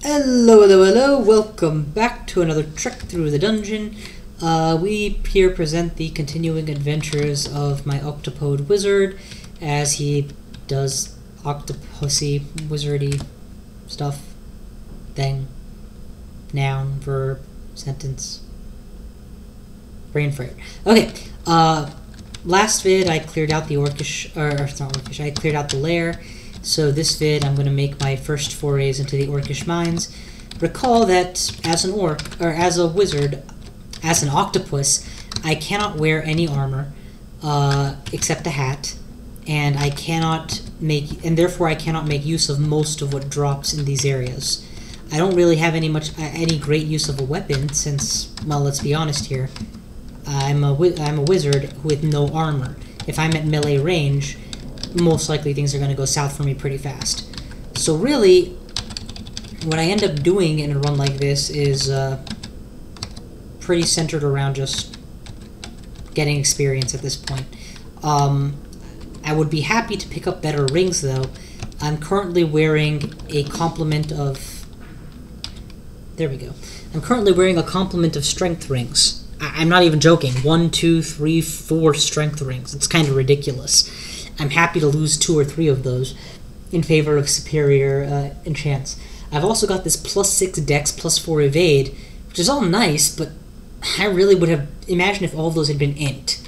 Hello, hello, hello, welcome back to another trek through the dungeon. We here present the continuing adventures of my octopode wizard as he does octopusy, wizardy stuff. Thing. Noun, verb, sentence. Brain fart. Okay, last vid I cleared out the orcish, or it's not orcish, I cleared out the lair. So this vid, I'm going to make my first forays into the orcish mines. Recall that as an orc, or as a wizard, as an octopus, I cannot wear any armor, except a hat, and I cannot make, and therefore I cannot make use of most of what drops in these areas. I don't really have any great use of a weapon, since, well, let's be honest here, I'm a wizard with no armor. If I'm at melee range, most likely things are going to go south for me pretty fast. So really, what I end up doing in a run like this is pretty centered around just getting experience at this point. I would be happy to pick up better rings, though. I'm currently wearing a complement of... There we go. I'm currently wearing a complement of strength rings. I'm not even joking. 1, 2, 3, 4 strength rings. It's kind of ridiculous. I'm happy to lose 2 or 3 of those in favor of superior enchants. I've also got this +6 dex, +4 evade, which is all nice, but I really would have... Imagine if all of those had been int,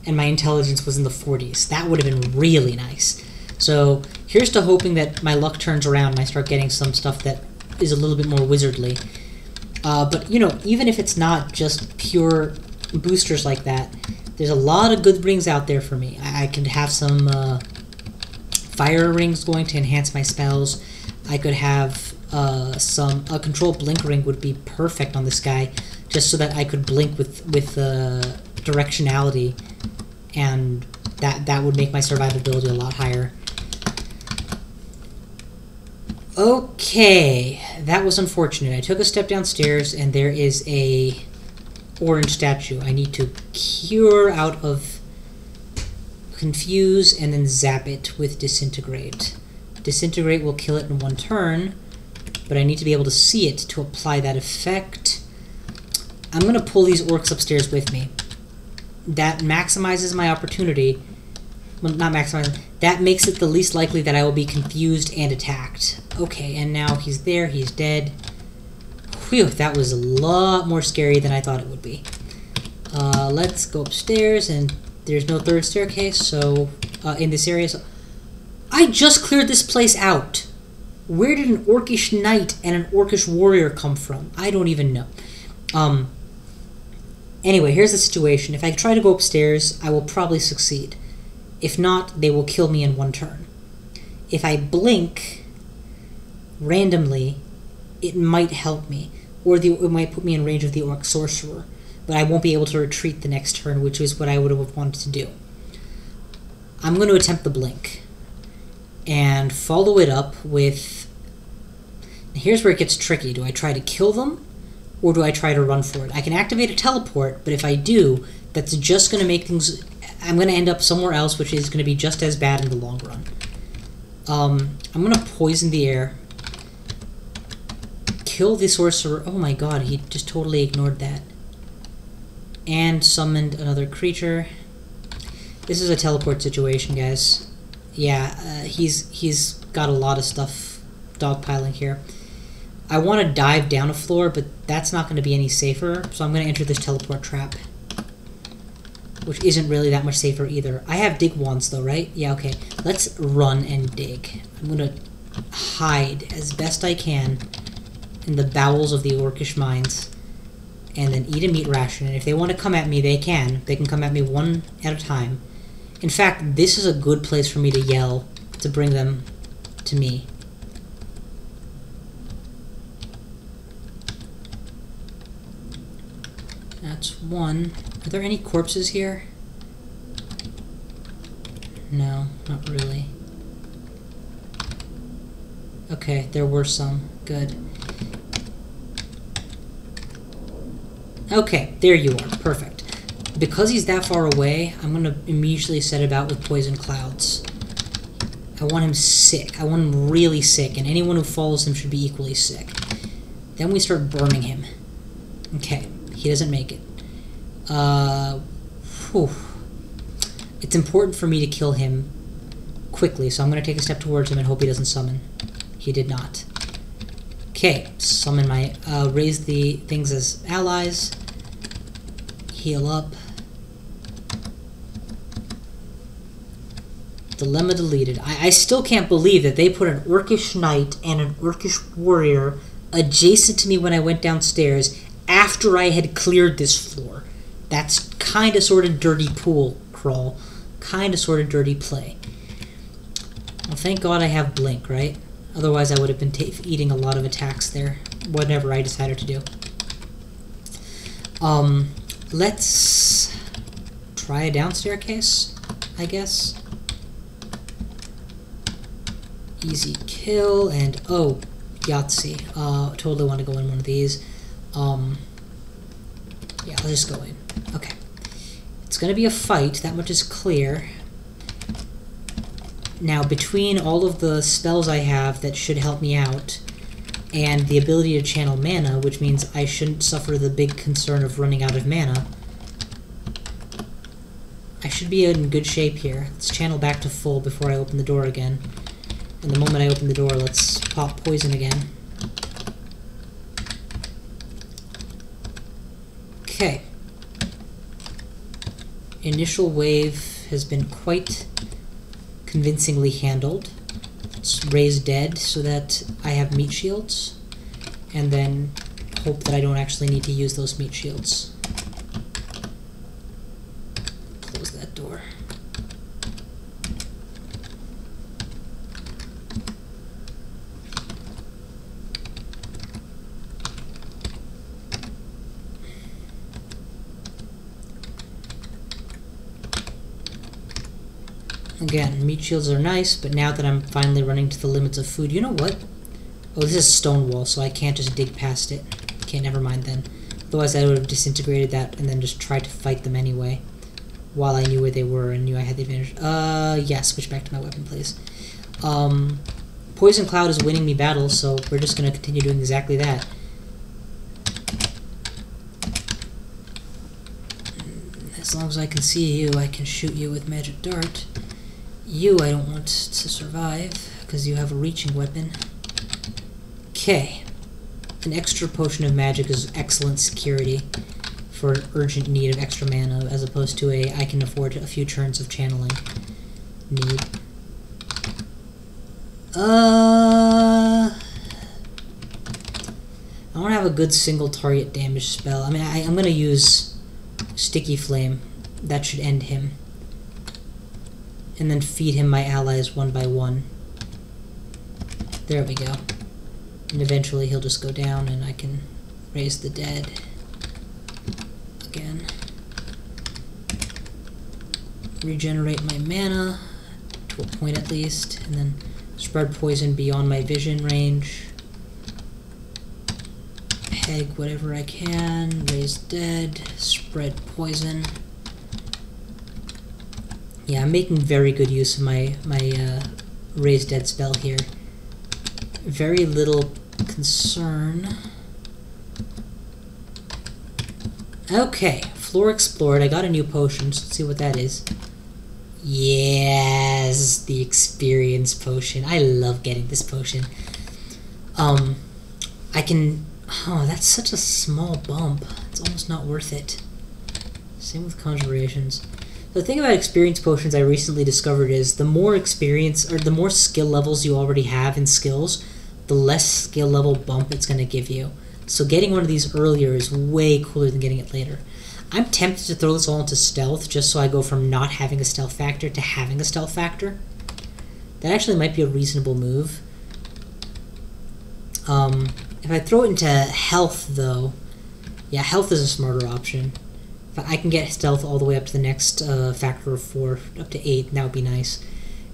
and my intelligence was in the 40s. That would have been really nice. So here's to hoping that my luck turns around and I start getting some stuff that is a little bit more wizardly. But, you know, even if it's not just pure boosters like that, there's a lot of good rings out there for me. I could have some fire rings going to enhance my spells. I could have a control blink ring would be perfect on this guy, just so that I could blink with directionality, and that would make my survivability a lot higher. Okay, that was unfortunate. I took a step downstairs and there is a orange statue. I need to cure out of confuse and then zap it with disintegrate. Disintegrate will kill it in 1 turn, but I need to be able to see it to apply that effect. I'm going to pull these orcs upstairs with me. That maximizes my opportunity. Well, not maximizing. That makes it the least likely that I will be confused and attacked. Okay, and now he's there. He's dead. Whew, that was a lot more scary than I thought it would be. Let's go upstairs, and there's no 3rd staircase, so in this area. So I just cleared this place out. Where did an orcish knight and an orcish warrior come from? I don't even know. Anyway, here's the situation. If I try to go upstairs, I will probably succeed. If not, they will kill me in 1 turn. If I blink randomly, it might help me, or it might put me in range of the orc sorcerer, but I won't be able to retreat the next turn, which is what I would have wanted to do. I'm going to attempt the blink and follow it up with... Here's where it gets tricky. Do I try to kill them, or do I try to run for it? I can activate a teleport, but if I do, that's just going to make things... I'm going to end up somewhere else, which is going to be just as bad in the long run. I'm going to poison the air. Kill the sorcerer. Oh my god, he just totally ignored that. And summoned another creature. This is a teleport situation, guys. Yeah, he's got a lot of stuff dogpiling here. I want to dive down a floor, but that's not going to be any safer, so I'm going to enter this teleport trap, which isn't really that much safer either. I have dig wands though, right? Yeah, okay. Let's run and dig. I'm going to hide as best I can in the bowels of the orcish mines, and then eat a meat ration. And if they want to come at me, they can. They can come at me 1 at a time. In fact, this is a good place for me to yell to bring them to me. That's 1. Are there any corpses here? No, not really. Okay, there were some. Good. Okay, there you are. Perfect. Because he's that far away, I'm going to immediately set about with poison clouds. I want him sick. I want him really sick, and anyone who follows him should be equally sick. Then we start burning him. Okay, he doesn't make it. Whew. It's important for me to kill him quickly, so I'm going to take a step towards him and hope he doesn't summon. He did not. Okay, summon my... raise the things as allies. Heal up. Dilemma deleted. I still can't believe that they put an orc-ish knight and an orc-ish warrior adjacent to me when I went downstairs after I had cleared this floor. That's kind of sort of dirty pool crawl. Kind of sort of dirty play. Well, thank God I have blink, right? Otherwise I would have been eating a lot of attacks there. Whatever I decided to do. Let's try a down staircase, I guess. Easy kill, and oh, Yahtzee. Totally want to go in one of these. Yeah, I'll just go in. Okay. It's going to be a fight, that much is clear. Now, between all of the spells I have that should help me out, and the ability to channel mana, which means I shouldn't suffer the big concern of running out of mana, I should be in good shape here. Let's channel back to full before I open the door again. And the moment I open the door, let's pop poison again. Okay. Initial wave has been quite convincingly handled. Let's raise dead so that I have meat shields. And then hope that I don't actually need to use those meat shields. Close that door. Again, meat shields are nice, but now that I'm finally running to the limits of food, you know what? Oh, this is stone wall, so I can't just dig past it. Okay, never mind then. Otherwise I would have disintegrated that and then just tried to fight them anyway. While I knew where they were and knew I had the advantage. Yeah, switch back to my weapon, please. Poison Cloud is winning me battles, so we're just gonna continue doing exactly that. As long as I can see you, I can shoot you with Magic Dart. You I don't want to survive, because you have a reaching weapon. Okay. An extra potion of magic is excellent security for an urgent need of extra mana, as opposed to a I can afford a few turns of channeling need. I want to have a good single target damage spell. I mean, I'm going to use Sticky Flame. That should end him. And then feed him my allies one by one. There we go. And eventually he'll just go down and I can raise the dead. Again. Regenerate my mana, to a point at least, and then spread poison beyond my vision range. Peg whatever I can, raise dead, spread poison. Yeah, I'm making very good use of my raise dead spell here. Very little concern. Okay, floor explored. I got a new potion, so let's see what that is. Yes, the experience potion. I love getting this potion. I can... Oh, that's such a small bump. It's almost not worth it. Same with conjurations. The thing about experience potions I recently discovered is the more experience, or the more skill levels you already have in skills, the less skill level bump it's going to give you. So getting one of these earlier is way cooler than getting it later. I'm tempted to throw this all into stealth, just so I go from not having a stealth factor to having a stealth factor. That actually might be a reasonable move. If I throw it into health, though, yeah, health is a smarter option. If I can get stealth all the way up to the next factor of 4, up to 8, that would be nice.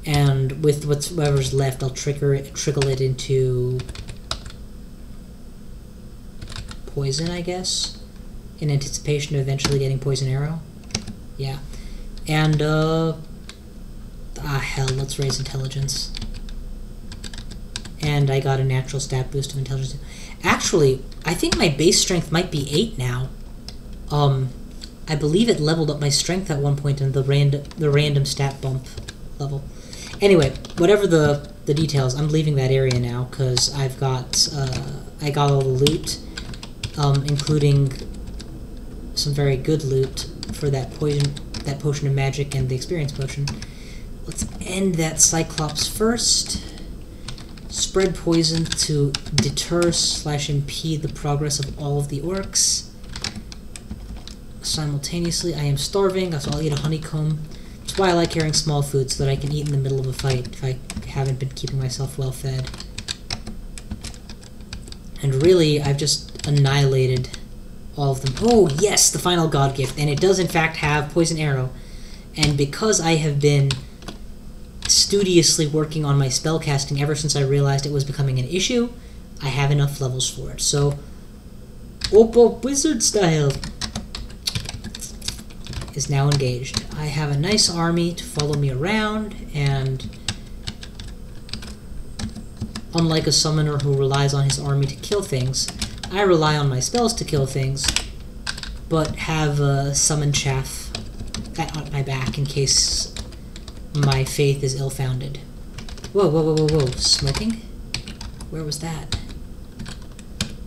And with whatever's left, I'll trickle it into poison, I guess, in anticipation of eventually getting poison arrow. Yeah. And hell, let's raise intelligence. and I got a natural stat boost of intelligence. Actually, I think my base strength might be 8 now. I believe it leveled up my strength at one point in the random stat bump level. Anyway, whatever the details, I'm leaving that area now because I got all the loot, including some very good loot for that potion of magic and the experience potion. Let's end that Cyclops first. Spread poison to deter/impede the progress of all of the orcs. Simultaneously, I am starving, so I'll eat a honeycomb. That's why I like carrying small food, so that I can eat in the middle of a fight if I haven't been keeping myself well fed. And really, I've just annihilated all of them. Oh, yes, the final god gift, and it does in fact have poison arrow. And because I have been studiously working on my spellcasting ever since I realized it was becoming an issue, I have enough levels for it. So, OpPA wizard style is now engaged. I have a nice army to follow me around, and unlike a summoner who relies on his army to kill things, I rely on my spells to kill things, but have a summon chaff at my back in case my faith is ill-founded. Whoa, whoa, whoa, whoa, whoa. Smoking? Where was that?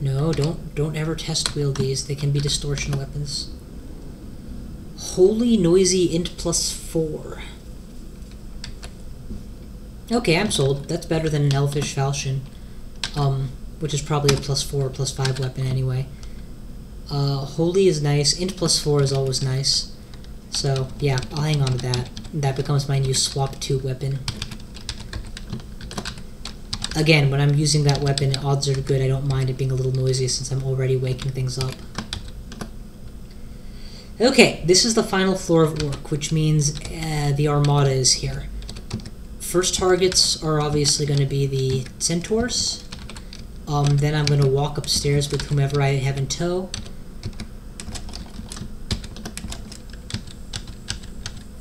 No, don't ever test wield these. They can be distortion weapons. Holy noisy int +4. Okay, I'm sold. That's better than an elfish falchion, which is probably a +4 or +5 weapon anyway. Holy is nice. Int +4 is always nice. So, yeah, I'll hang on to that. That becomes my new swap 2 weapon. Again, when I'm using that weapon, odds are good. I don't mind it being a little noisy since I'm already waking things up. Okay, this is the final floor of Orc, which means the Armada is here. First targets are obviously going to be the Centaurs. Then I'm going to walk upstairs with whomever I have in tow.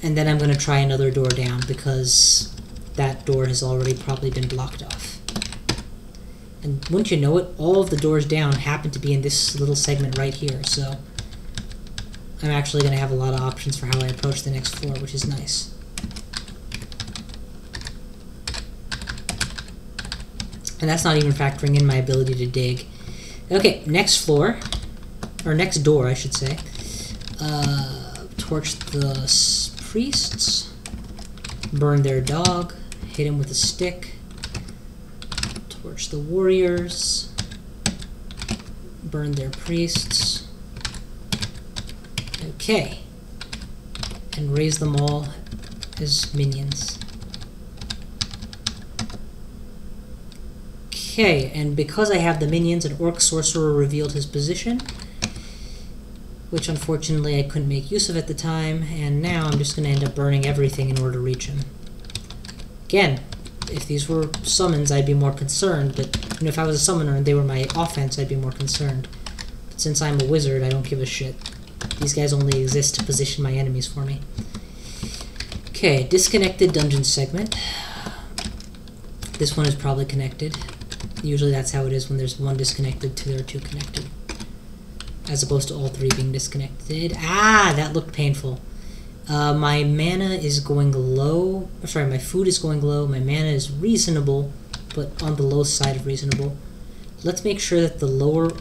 And then I'm going to try another door down, because that door has already probably been blocked off. And wouldn't you know it, all of the doors down happen to be in this little segment right here, so I'm actually going to have a lot of options for how I approach the next floor, which is nice. And that's not even factoring in my ability to dig. Okay, next floor, or next door, I should say. Torch the priests, burn their dog, hit him with a stick, torch the warriors, burn their priests. Okay, and raise them all as minions. Okay, and because I have the minions, an orc sorcerer revealed his position, which unfortunately I couldn't make use of at the time, and now I'm just going to end up burning everything in order to reach him. Again, if these were summons, I'd be more concerned, but if I was a summoner and they were my offense, I'd be more concerned. But since I'm a wizard, I don't give a shit. These guys only exist to position my enemies for me. Okay, disconnected dungeon segment. This one is probably connected. Usually that's how it is when there's one disconnected, there are two connected. As opposed to all three being disconnected. Ah, that looked painful. My mana is going low. Sorry, my food is going low. My mana is reasonable, but on the low side of reasonable. Let's make sure that the lower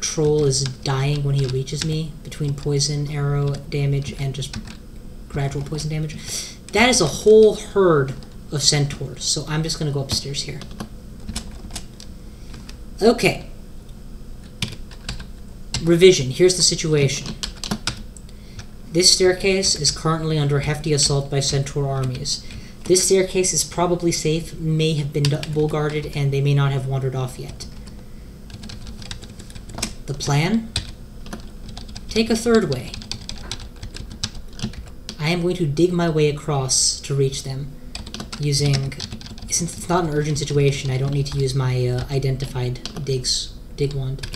troll is dying when he reaches me, between poison arrow damage and just gradual poison damage. That is a whole herd of centaurs, so I'm just going to go upstairs here. Okay. Revision. Here's the situation. This staircase is currently under hefty assault by centaur armies. This staircase is probably safe, may have been bull-guarded, and they may not have wandered off yet. The plan? Take a third way. I am going to dig my way across to reach them, using... Since it's not an urgent situation, I don't need to use my identified dig wand.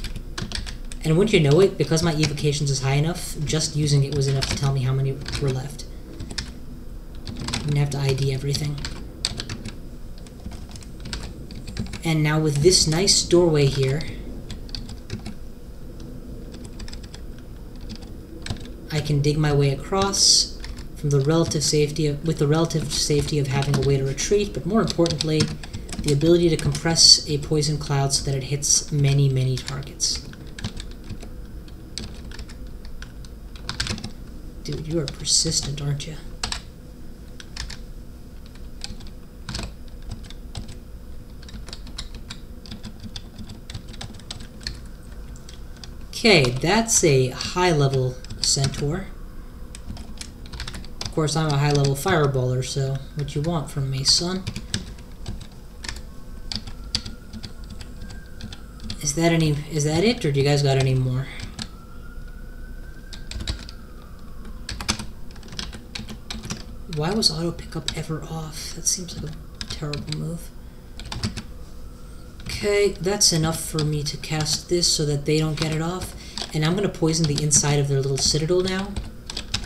And wouldn't you know it, because my evocations is high enough, just using it was enough to tell me how many were left. I didn't have to ID everything. And now with this nice doorway here, I can dig my way across from the relative safety with the relative safety of having a way to retreat, but more importantly, the ability to compress a poison cloud so that it hits many, many targets. Dude, you are persistent, aren't you? Okay, that's a high-level centaur. Of course, I'm a high-level fireballer, so what you want from me, son? Is that it, or do you guys got any more? Why was auto pickup ever off? That seems like a terrible move. Okay, that's enough for me to cast this so that they don't get it off. And I'm going to poison the inside of their little citadel now,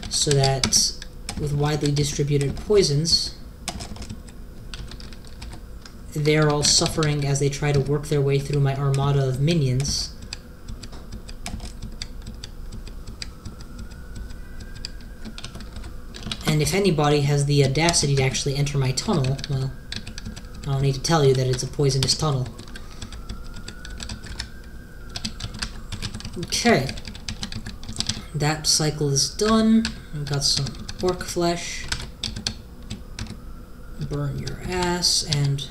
so that with widely distributed poisons, they're all suffering as they try to work their way through my armada of minions. And if anybody has the audacity to actually enter my tunnel, well, I don't need to tell you that it's a poisonous tunnel. Okay. That cycle is done. We've got some orc flesh. Burn your ass, and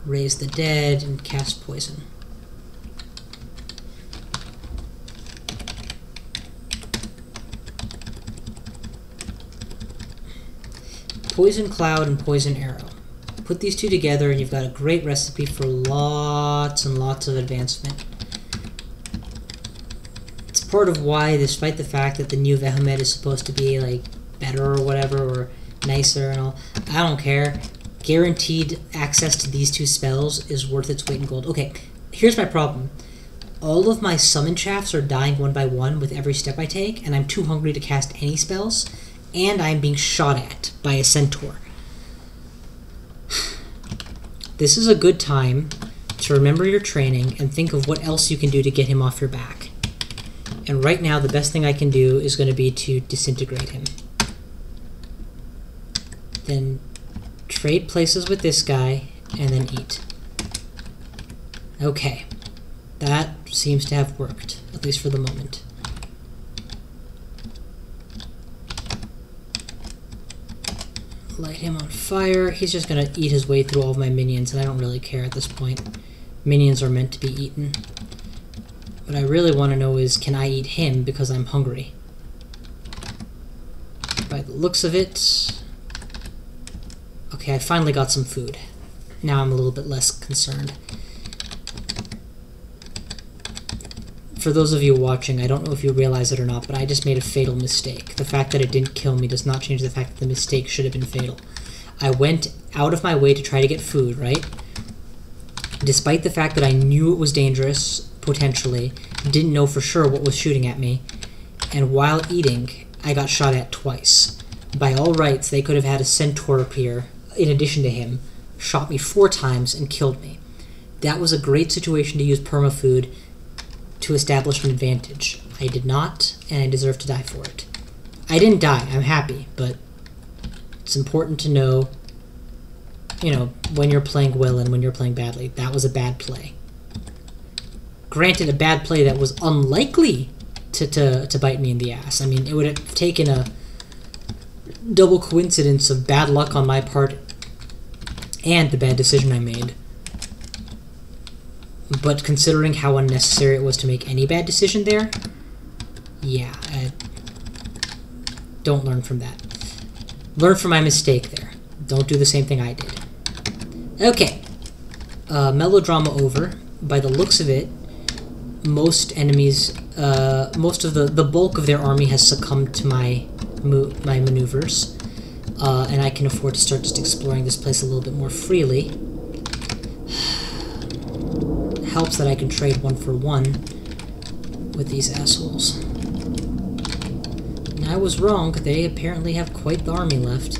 raise the dead, and cast poison. Poison Cloud and Poison Arrow. Put these two together and you've got a great recipe for lots and lots of advancement. It's part of why, despite the fact that the new AHMAD is supposed to be like better or whatever, or nicer and all, I don't care. Guaranteed access to these two spells is worth its weight in gold. Okay, here's my problem. All of my summon shafts are dying one by one with every step I take, and I'm too hungry to cast any spells, and I'm being shot at by a centaur. This is a good time to remember your training and think of what else you can do to get him off your back. And right now, the best thing I can do is going to be to disintegrate him. Then trade places with this guy, and then eat. Okay. That seems to have worked, at least for the moment. Light him on fire. He's just gonna eat his way through all of my minions, and I don't really care at this point. Minions are meant to be eaten. What I really want to know is, can I eat him because I'm hungry? By the looks of it... Okay, I finally got some food. Now I'm a little bit less concerned. For those of you watching, I don't know if you realize it or not, but I just made a fatal mistake. The fact that it didn't kill me does not change the fact that the mistake should have been fatal. I went out of my way to try to get food, right? Despite the fact that I knew it was dangerous, potentially, didn't know for sure what was shooting at me, and while eating, I got shot at twice. By all rights, they could have had a centaur appear, in addition to him, shot me 4 times, and killed me. That was a great situation to use permafood to establish an advantage. I did not, and I deserve to die for it. I didn't die, I'm happy, but it's important to know, you know, when you're playing well and when you're playing badly. That was a bad play. Granted, a bad play that was unlikely to bite me in the ass. I mean, it would have taken a double coincidence of bad luck on my part and the bad decision I made. But considering how unnecessary it was to make any bad decision there, yeah, don't learn from that. Learn from my mistake there. Don't do the same thing I did. Okay. Melodrama over. By the looks of it, most enemies, most of the bulk of their army has succumbed to my maneuvers, and I can afford to start just exploring this place a little bit more freely. Helps that I can trade 1 for 1 with these assholes. And I was wrong, they apparently have quite the army left.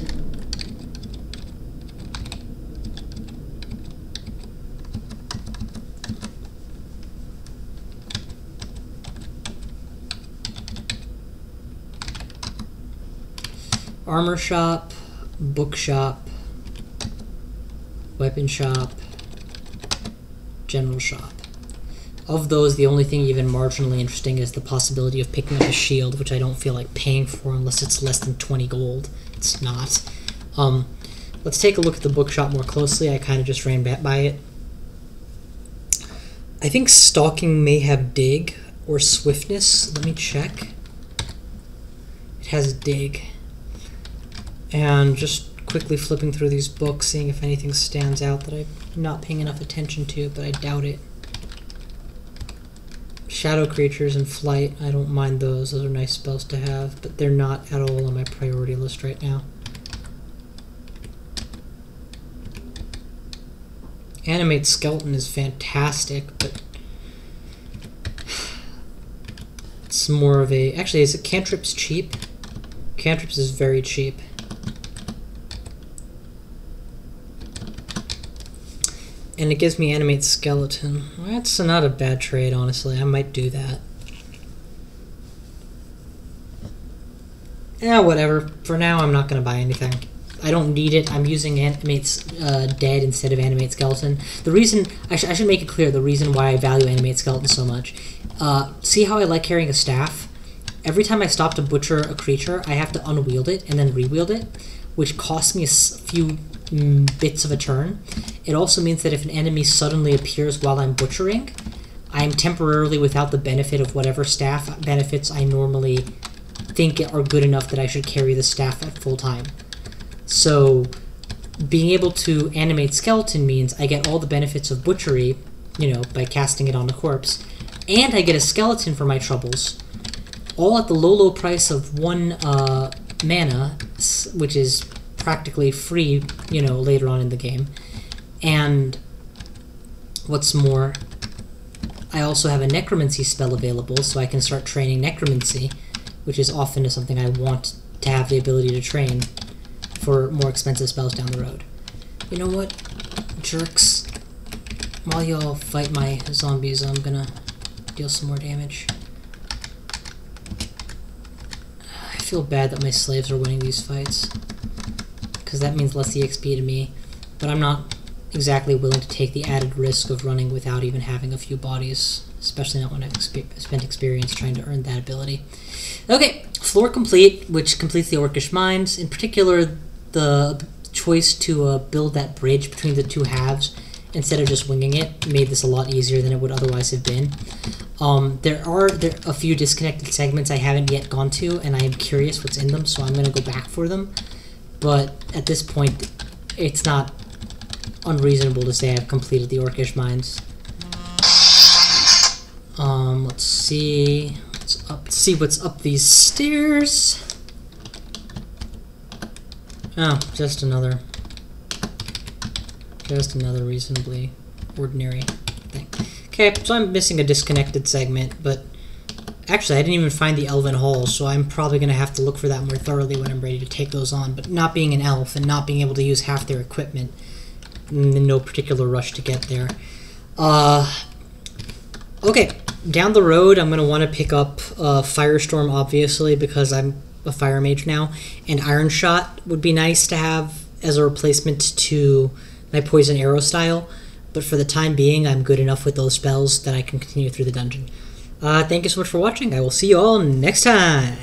Armor shop, bookshop, weapon shop, general shop. Of those, the only thing even marginally interesting is the possibility of picking up a shield, which I don't feel like paying for unless it's less than 20 gold. It's not. Let's take a look at the bookshop more closely. I kind of just ran by it. I think stalking may have dig or swiftness. Let me check. It has dig. And just quickly flipping through these books, seeing if anything stands out that I'm not paying enough attention to, but I doubt it. Shadow creatures and flight, I don't mind those. Those are nice spells to have, but they're not at all on my priority list right now. Animate skeleton is fantastic, but it's more of a... Actually, is it cantrips cheap? Cantrips is very cheap. And it gives me animate skeleton. That's not a bad trade, honestly. I might do that. Whatever. For now, I'm not going to buy anything. I don't need it. I'm using animate dead instead of animate skeleton. The reason... I should make it clear the reason why I value animate skeleton so much. See how I like carrying a staff? Every time I stop to butcher a creature, I have to unwield it and then rewield it, which costs me a few bits of a turn. It also means that if an enemy suddenly appears while I'm butchering, I'm temporarily without the benefit of whatever staff benefits I normally think are good enough that I should carry the staff at full time. So being able to animate skeleton means I get all the benefits of butchery, you know, by casting it on a corpse, and I get a skeleton for my troubles, all at the low price of 1 mana, which is practically free, you know, later on in the game. And what's more, I also have a necromancy spell available, so I can start training necromancy, which is often something I want to have the ability to train for more expensive spells down the road. You know what, jerks? While y'all fight my zombies, I'm gonna deal some more damage. I feel bad that my slaves are winning these fights, because that means less EXP to me, but I'm not exactly willing to take the added risk of running without even having a few bodies, especially not when I've spent experience trying to earn that ability. Okay, floor complete, which completes the Orcish mines. In particular, the choice to build that bridge between the two halves instead of just winging it made this a lot easier than it would otherwise have been. There are a few disconnected segments I haven't yet gone to, and I am curious what's in them, so I'm going to go back for them. But at this point, it's not unreasonable to say I've completed the Orcish mines. Let's see. Let's see what's up these stairs. Oh, just another reasonably ordinary thing. Okay, so I'm missing a disconnected segment, but actually I didn't even find the elven halls, so I'm probably going to have to look for that more thoroughly when I'm ready to take those on. But not being an elf and not being able to use half their equipment, in no particular rush to get there. Okay, down the road I'm going to want to pick up Firestorm, obviously, because I'm a fire mage now, and Iron Shot would be nice to have as a replacement to my poison arrow style, but for the time being I'm good enough with those spells that I can continue through the dungeon. Thank you so much for watching. I will see you all next time.